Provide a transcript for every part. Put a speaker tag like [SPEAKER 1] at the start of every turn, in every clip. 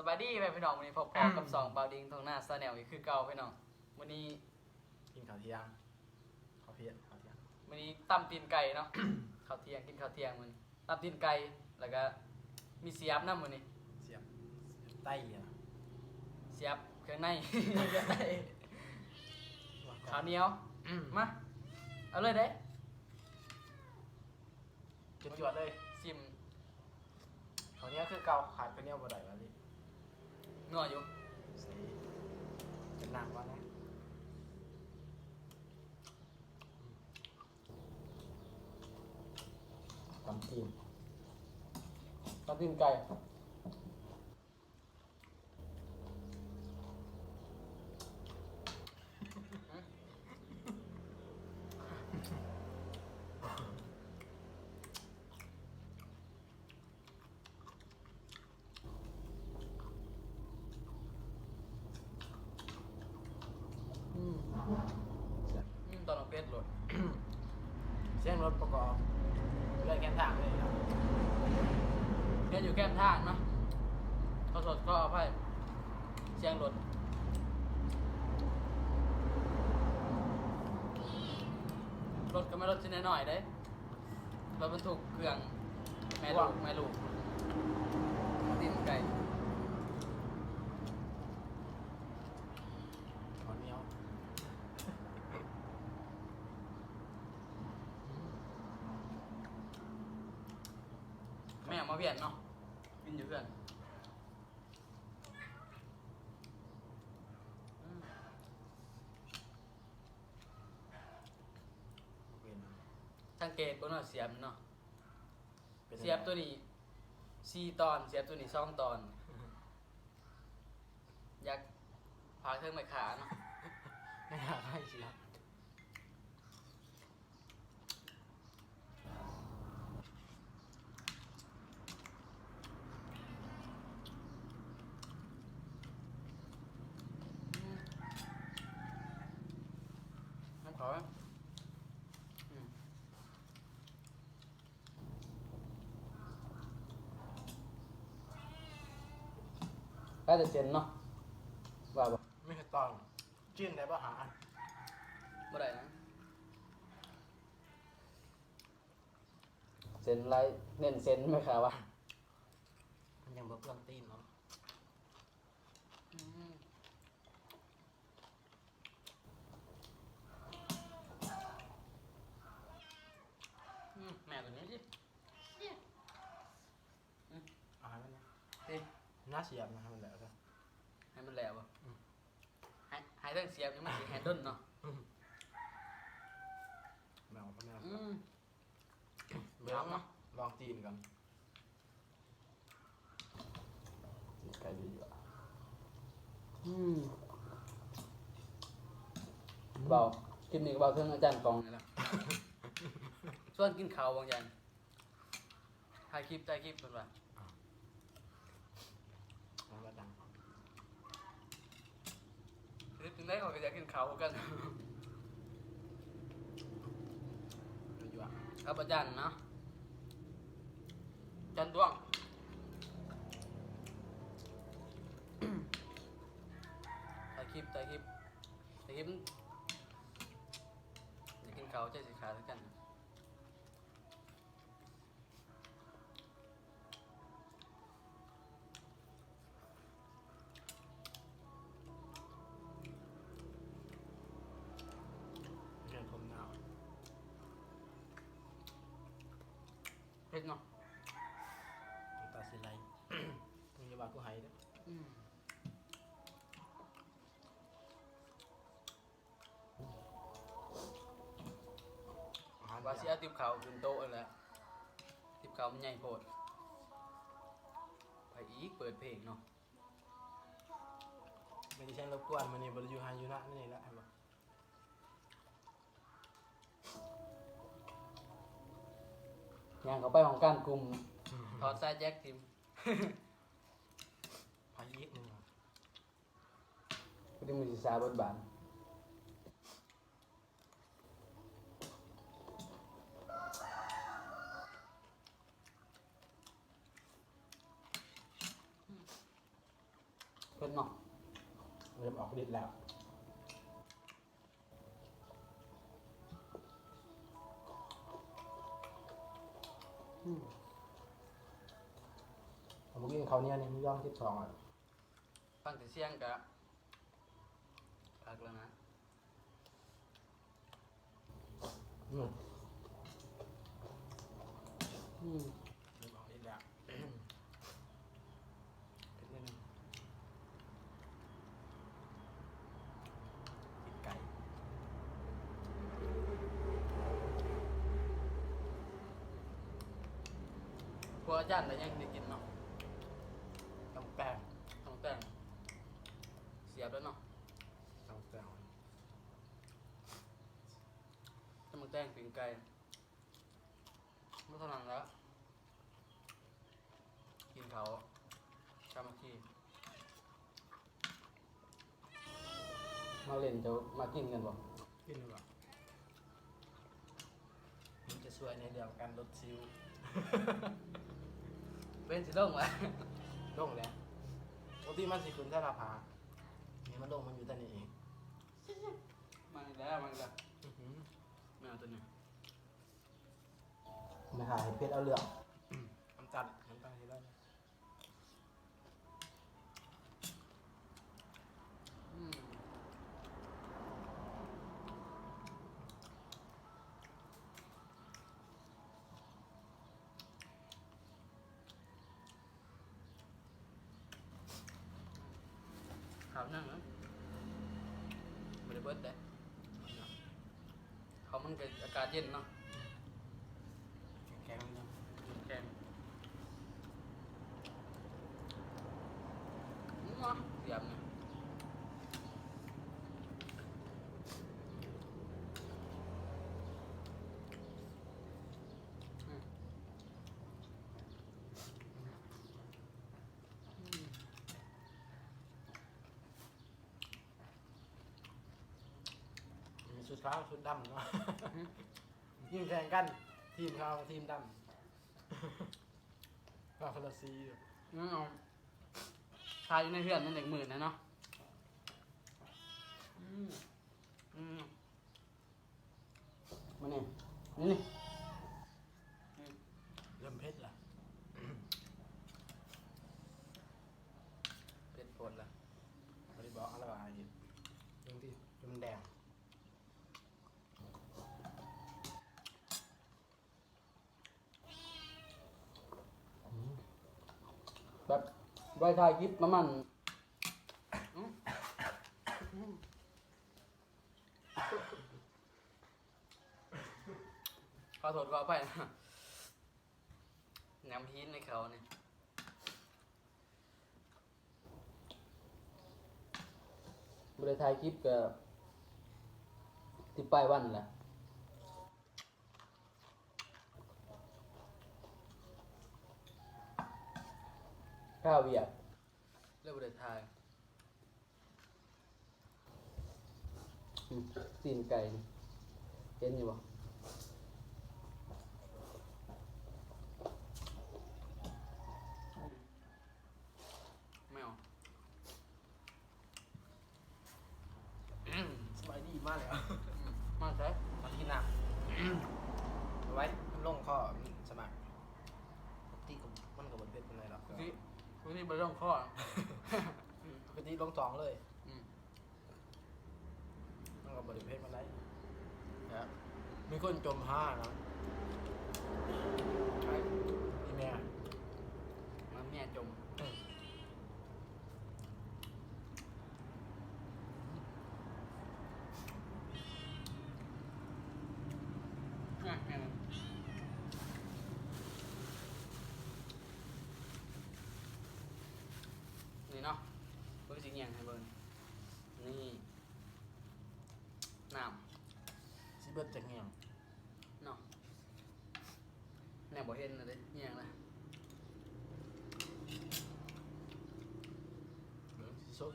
[SPEAKER 1] บายดีไปพี่น้องวันนี้พบกับสองบาวดิงทางหน้าซาแนลอีกคือเก่าพี่น้องวันนี้
[SPEAKER 2] กินข้าวเที่ยงข้าวเพี้ยนข้าวเที่ยง
[SPEAKER 1] วันนี้ตำตีนไก่เนาะ ข้าวเที่ยงกินข้าวเที่ยงมันตำตีนไก่แล้วก็มีเสียบน้ำมันนี้
[SPEAKER 2] เสียบไต้อะ
[SPEAKER 1] เสียบเครื่องใน ข้าวเหนียวมาเอาเลยเด้
[SPEAKER 2] จวดๆเลย
[SPEAKER 1] ซิม
[SPEAKER 2] ข้าวเหนียวคือเกาขาดข้าวเหนียวบ่ได้วันนี้
[SPEAKER 1] นัวอยู่
[SPEAKER 2] สีเป็นหนักวะนะตำจีน
[SPEAKER 1] ตำตีนไก่ตอนเราเป็ดหลด
[SPEAKER 2] เสียงรถประกอบเลื่อนแขนทางเลยครับ
[SPEAKER 1] เนี่ยอยู่แก้มทางเนาะเขาสดก็เอาไปเสียงรถรถก็ไม่รถชิ้นหน่อยๆเด้รถบรรทุกเครื่องแม่ลูกตีนไก่
[SPEAKER 2] ข้าวเหนียว
[SPEAKER 1] แม่มาเวียนเนาะวินอยู่เพื่อน
[SPEAKER 2] เป็น
[SPEAKER 1] สังเกตบนว่าเสียบเนาะ
[SPEAKER 2] เป็น
[SPEAKER 1] เสียบตัวนี้4 ตอนเสียบตัวนี้2 ตอนอยากพาเครื่องไปขาเนาะ
[SPEAKER 2] ไม่อยากให้เสียบ
[SPEAKER 1] น้ำขอก็จะเจนเนาะว่าบ่
[SPEAKER 2] ไม่เคยตอนจิ้นได้ปะหา
[SPEAKER 1] บ่ได้นะเซนไลท์เน้นเซนไหมครับวะ
[SPEAKER 2] มันยังบ่เปลืองตีนเนาะ
[SPEAKER 1] แม่ตัวนี้สิ
[SPEAKER 2] อาหารมันเนี่ย
[SPEAKER 1] สิ
[SPEAKER 2] น่าเสียบนะครับมันแหละก็
[SPEAKER 1] ให้มันแหลวบ่ให้เรื่องเสียบนี่มันสิแฮนเดิลเนาะ
[SPEAKER 2] แมวก็แมว
[SPEAKER 1] เดี๋ยวเนาะ
[SPEAKER 2] ลองจีนกันจีนไก่ดีกว่า
[SPEAKER 1] เบาคลิปนี้ก็เบาเครื่องอาจารย์กองนี่แหละส่วนกินข้าวบางอย่างถ่ายคลิปเพิ่นว่า
[SPEAKER 2] แล้วก็ดัง
[SPEAKER 1] คือถึงได้เขาก็อยากกินข้าวกัน
[SPEAKER 2] ดูอยู่อ่ะ
[SPEAKER 1] ครับอาจารย์เนาะอาจารย์ดวง ถ่ายคลิปอยากกินข้าวใจสิขาดกัน
[SPEAKER 2] เกินผมหนาว
[SPEAKER 1] เผ็ดเนาะ
[SPEAKER 2] ตาสิไลมึงจะบากูไฮเด้อ
[SPEAKER 1] ว่าสิเอาติบข้าวขึ้นโต๊ะนั่นแหละติบข้าวมันใหญ่โพดไปอีกเปิดเพลงเนาะ
[SPEAKER 2] ไม่ได้ใช้รบกวนมันนี่บริยูไฮยูนะนี่แหละครับ
[SPEAKER 1] ย่างเขาไปของการกลุ่มถอดสายแจ็คทีม
[SPEAKER 2] พายิกนึง
[SPEAKER 1] ก็ได้มีศึกษาบทบาท
[SPEAKER 2] อ
[SPEAKER 1] เป็นเนาะ
[SPEAKER 2] เริ่มออกฤทธิ์แล้วผมกินเขาวเนี่ยนี่ย่อง12อ่ะ
[SPEAKER 1] ฟังแต่เสียงกะพักแล้วนะ
[SPEAKER 2] อืม
[SPEAKER 1] อืม
[SPEAKER 2] เริ่มออกฤทธิ์แล้วเป็นนิดนึงกินไก่
[SPEAKER 1] พวกอาจารย์แต่ยังได้กินเนาะ
[SPEAKER 2] ต้องแป้ง
[SPEAKER 1] ต้องแต่งเสียบแล้วเนาะ
[SPEAKER 2] ต้องแป้ง
[SPEAKER 1] จะมาแต่งปิ่งไก่ไม่เท่านั้นแล้วกินเขากำมะขี
[SPEAKER 3] มาเล่นจะมากินกันบ่
[SPEAKER 2] กินดีกว่ามันจะช่วยในเรื่องการลดซิว
[SPEAKER 1] เป็นสิลงวะ
[SPEAKER 2] ลงแล้วปกติมันสิคุณถ้าราพานี่มันลงมันอยู่แต่นี่เอง
[SPEAKER 1] มาอีกแล้วมาอีกแล้วไม่เอาตัวนี้
[SPEAKER 3] ไม่หาให้เพชรเอาเรื่อง
[SPEAKER 2] น้ำจัดน้ำตาลที่ได้
[SPEAKER 1] อืมขาวนั่งนะไม่ได้เบิดเลยเขามันก็อากาศเย็นเนาะ
[SPEAKER 2] แข็งๆนะ
[SPEAKER 1] แข็งเนาะเสียบเนี่ยอืมอืม
[SPEAKER 2] มีชุดขาวชุดดำเนาะ ยิ่งแข่งกันทีมขาวทีมดำ ก็คนละสีอยู่
[SPEAKER 1] นั่นเอาทายอยู่ในเพื่อนนั่น10,000นะเนาะอืมอืม
[SPEAKER 3] มานี่นี่
[SPEAKER 2] เริ่มเพชรละ
[SPEAKER 1] เป็ดโพดละ
[SPEAKER 2] บริบอกอะไรอีกเรื่องที่มันแดง
[SPEAKER 3] แบบไว้ถ่ายคลิปประมาณ
[SPEAKER 1] ขอโทษขอไปนะน้ำพีนในเขาเนี่ย
[SPEAKER 3] บริถ่ายคลิปกับที่ป้ายวันแหละข้าวเวียด
[SPEAKER 1] เรื่องบริทาย
[SPEAKER 3] ตีนไก่นี่เห็นอยู่บ่
[SPEAKER 1] ไม่เอา
[SPEAKER 2] สบายดีมากเลย
[SPEAKER 1] มาใช้
[SPEAKER 2] มาที่น้ำเอาไว้มันลงข้อสมัครปกติก็มันกับบทเพชรเป็นไรหรอก
[SPEAKER 1] คุณที่ไปเรื่องข้อ
[SPEAKER 2] ปกติลงสองเลย
[SPEAKER 1] อืม
[SPEAKER 2] มันกับบทเพชรมันไรครับมีคนจม5นะ
[SPEAKER 1] ใช่
[SPEAKER 2] พี่แม่
[SPEAKER 1] มันเมียจมอ่ะแม่งนี่เนาะเบิ่งสิเงียงให้เบิ่งนี่น้
[SPEAKER 2] ซิเบิร์ตจะเงียบ
[SPEAKER 1] ำเนาะแน่บ่เห็นเลยเงียงเลย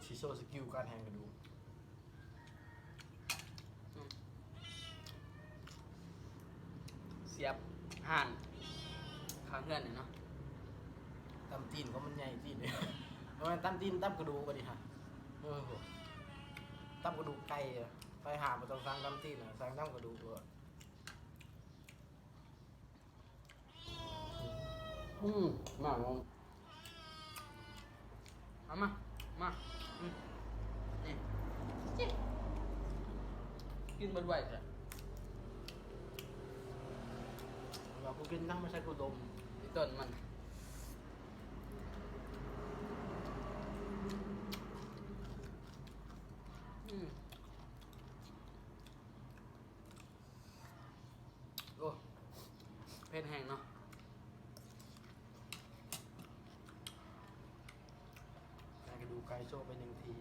[SPEAKER 2] ชิโซสกิลการแทงกระดูก
[SPEAKER 1] เสียบห่านข้างเพื่อนเนี่ยเนาะ
[SPEAKER 2] ตำตีนก็มันใหญ่ตีนเลย มันตั้มตีนตั้มกระดูกก็ดีฮะโอ้โหตั้มกระดูกไก่อะไปหามาต้องสั่งตั้มตีนอะสั่งตั้มกระดูกตัว
[SPEAKER 3] มากง
[SPEAKER 1] เอามามานี่กินบนไหวจ้ะ
[SPEAKER 2] เรากูกินน้ำไม่ใช่กูดม
[SPEAKER 1] ที่ต้นมันโอ้เพชรแห้งเนาะ
[SPEAKER 2] กระดูกไก่โชว์ไป1 ที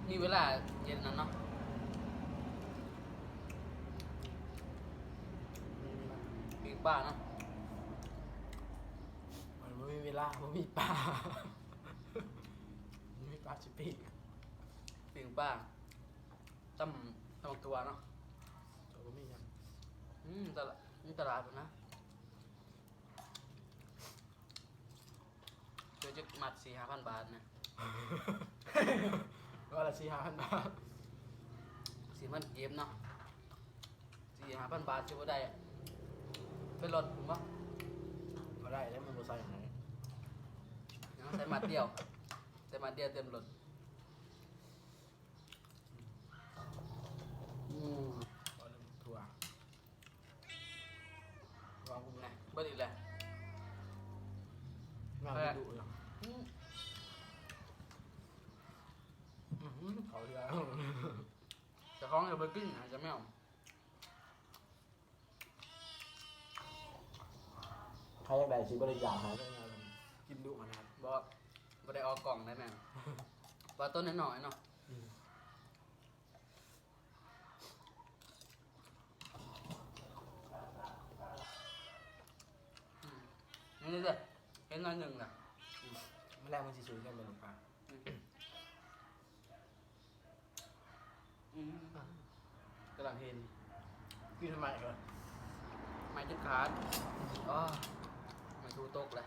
[SPEAKER 1] นี่เวลาเย็นนั้นเนาะปีกป้าเนาะ
[SPEAKER 2] มันไม่มีเวลาไม่มีปลาไม่มีปลาชิปีก
[SPEAKER 1] ปีกป้าตั้มตัวเนาะ
[SPEAKER 2] เราก็ไม่ยัง
[SPEAKER 1] ตลาดนี่ตลาดนะเดี๋ยวจะหมัด4-5,000 บาทนะ
[SPEAKER 2] ก็ละ4-5,000 บาท
[SPEAKER 1] 4,000 เก็บเนาะ4-5,000 บาทจะว่าได้อะเป็นรถผมปะ
[SPEAKER 2] ก็ได้แล้วมันโมไซค์ไหน
[SPEAKER 1] ใส่หมัดเดียวใส่หมัดเดียวเต็มรถ
[SPEAKER 2] ก็เริ่มทัวร์วางกู
[SPEAKER 1] นะเบิดอีกแล้ว
[SPEAKER 2] งานไม่ดุเลยเขาเรือ
[SPEAKER 1] จะคล้องกับเบอร์กิ้งอาจจะไม่เอา
[SPEAKER 3] ใครอยากได้ชิบริจาคครับ
[SPEAKER 2] กินดุขนาด
[SPEAKER 1] บอกบ่ได้ออกกล่องได้แม่งว่าต้นน้อยๆเนาะนี่เลยเห็นน้อยหนึ่งน่ะ
[SPEAKER 2] ไม่แรกมันสิสวยกันไปลงปลาก
[SPEAKER 1] ำลังเห็น
[SPEAKER 2] กินทำไมก่อน
[SPEAKER 1] ไม่จุดขาดอ๋อไม่ทูตกเลย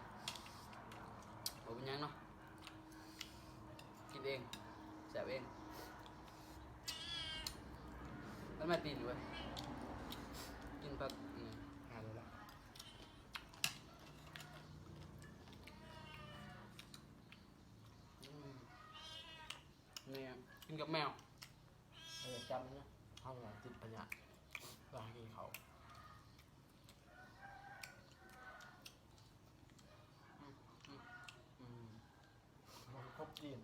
[SPEAKER 1] บอกเป็นยังเนาะกินเองแสบเองแล้วไม่ตีนอยู่เว้ยกินผัก
[SPEAKER 2] หาเลยละ
[SPEAKER 1] เนี่ยกินกับแมว
[SPEAKER 2] ไม่อยากจำนะห้องติดปัญญาลากินเขามันครบจีน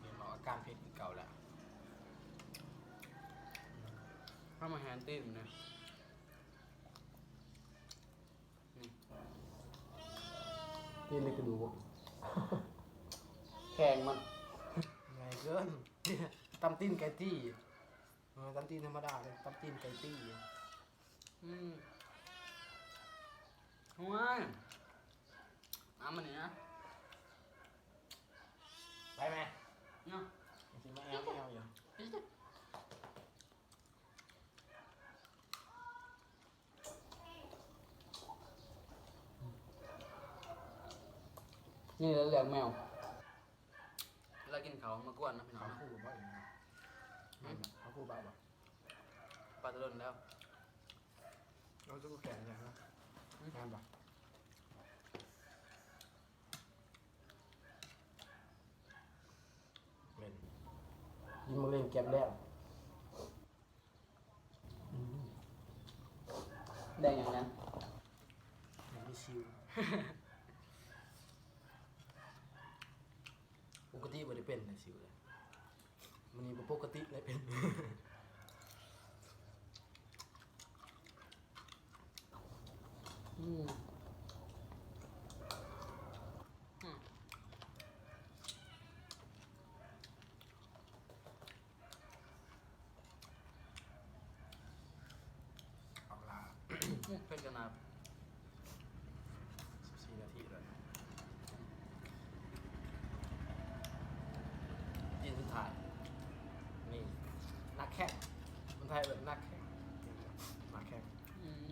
[SPEAKER 2] เดี๋ยวอาการเพชรเก่าแล้ว
[SPEAKER 1] ข้าวมาแฮนตีนเนี่ยนี่
[SPEAKER 3] นี่เลยกระดูกแข่งมัน
[SPEAKER 2] ไงเกินตำตีนไก่ตี้ตำตีนธรรมดาเลยตำตีนไก่ตี้
[SPEAKER 1] ว้ายน้ำมันนี่นะ
[SPEAKER 2] ไปไหม
[SPEAKER 1] เนาะ
[SPEAKER 2] จริงๆมาแอลอยู่
[SPEAKER 3] นี่แล้วเลี้ยงแมว
[SPEAKER 1] เวลากินเขาวมากวนนะพี่น้อ
[SPEAKER 2] เขา
[SPEAKER 1] ง
[SPEAKER 2] คู่บ้าอยู่เขาคู่บ้าบ่
[SPEAKER 1] ปลาตะลนแล้ว
[SPEAKER 2] เราจะกูแก่ยังนะงานบ่เล่น
[SPEAKER 3] ยิงมาเล่นเก็บแล้วได้อย่างนั้น
[SPEAKER 2] มันไม่ชิวปกติบ่ได้เป็นนะชิวเลยมันนี่บ่ปกติเลยเป็น เอาละ
[SPEAKER 1] เพื่อนกันนะ
[SPEAKER 2] 14 นาทีแล้วยินสุดท้าย นี่นักแข่งคนไทยแบบนักแข่งนักแข่ง
[SPEAKER 1] อืม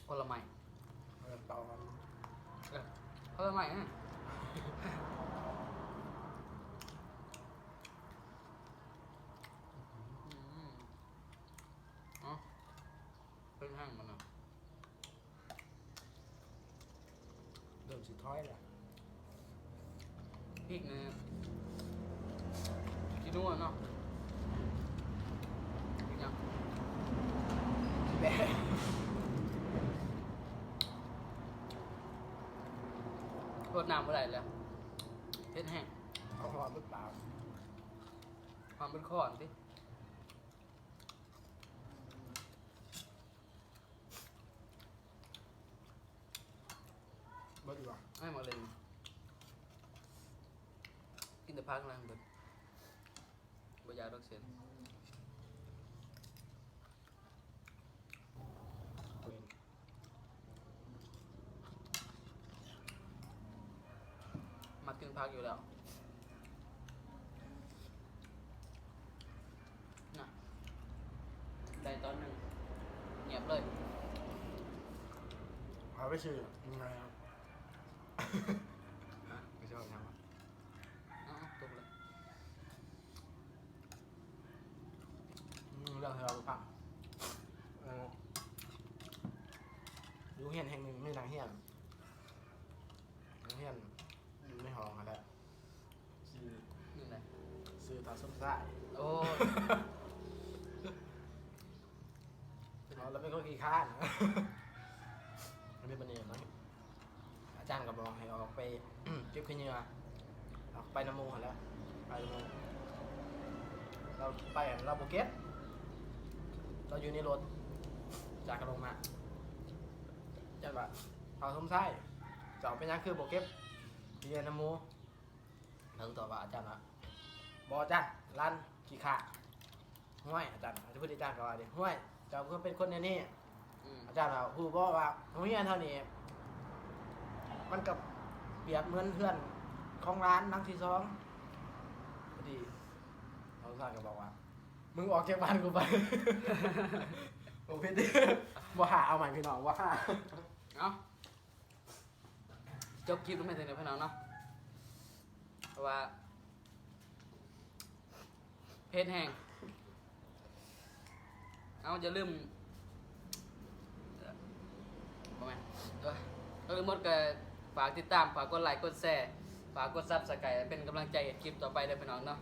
[SPEAKER 1] คนละใหม่
[SPEAKER 2] ต่อ
[SPEAKER 1] คนละใหม่นะอ๋อเป็นห้างมันเนาะ
[SPEAKER 2] เริ่มสิท้อยแล้ว
[SPEAKER 1] พริกเนี่ยที่นู่นเนาะพริกยัง
[SPEAKER 2] แบะ
[SPEAKER 1] รดน้ำเมื่อไหร่แล้วเฮ็ดแห้ง
[SPEAKER 2] เอาหอมหรือเปล่า
[SPEAKER 1] ความเป็นข้อนสิ
[SPEAKER 2] บ่ดีกว่า
[SPEAKER 1] ไม่หมดเลยกินแต่พักแล้วเบิดบ่อยากดอกเส้นมากินพักอยู่แล้วน่ะได้ตอนหนึ่งเงียบเลย
[SPEAKER 2] เอาไปชื่อยังไงครับไม่ชอบยังวะ
[SPEAKER 1] เอ้าตกเลย
[SPEAKER 2] เรื่องที่เราไปฟังอยู่เฮียนแห่งหนึ่งไม่นางเฮียนนางเฮียนอยู่ในห้องอะไรชื่อ
[SPEAKER 1] นี่แหละ
[SPEAKER 2] ซื้อตาส้มซ่าย
[SPEAKER 1] โอ้
[SPEAKER 2] เราแล้วเป็นคนขี้ข้าน อันนี้เป็นยังไงอาจารย์ก็บอกให้ออกไป เก็บขี้เหงื่อออกไปน้ำมูกแล้วไปน้ำมูกเราไปเราโบเก็ตเราอยู่ในรถจากกระลงมาจัดว่าเอาส้มไส้จะเอาไปยังคือโบเก็ตที่น้ำมูกแล้วต่อว่าอาจารย์ว่าบออาจารย์ร้านขี้ขาห้วยอาจารย์จะพูดอาจารย์ก็ว่าดิห้วยเจ้าเพื่อเป็นคนในนี้
[SPEAKER 1] อืม
[SPEAKER 2] อาจารย์เราครูบอกว่าโรงเรียนเท่านี้ มันกับเปรียบเหมือนเพื่อนของร้านนังที่สองพอดีเราสร้างก็บอกว่า มึงออกจากบ้านกูไป โอเคดิบ่หาเอาใหม่พี่น้องว่า
[SPEAKER 1] เอ้าจบคลิปแล้วไม่ถึงเดี๋ยวพี่น้องเนาะเพราะว่าเพจแห้งเอาจะลืมประมาณก็ลืมหมดก็ฝากติดตามฝากกดไลค์กดแชร์ฝากกดซับสไครต์เป็นกำลังใจให้คลิปต่อไปด้วยพี่น้องเนาะ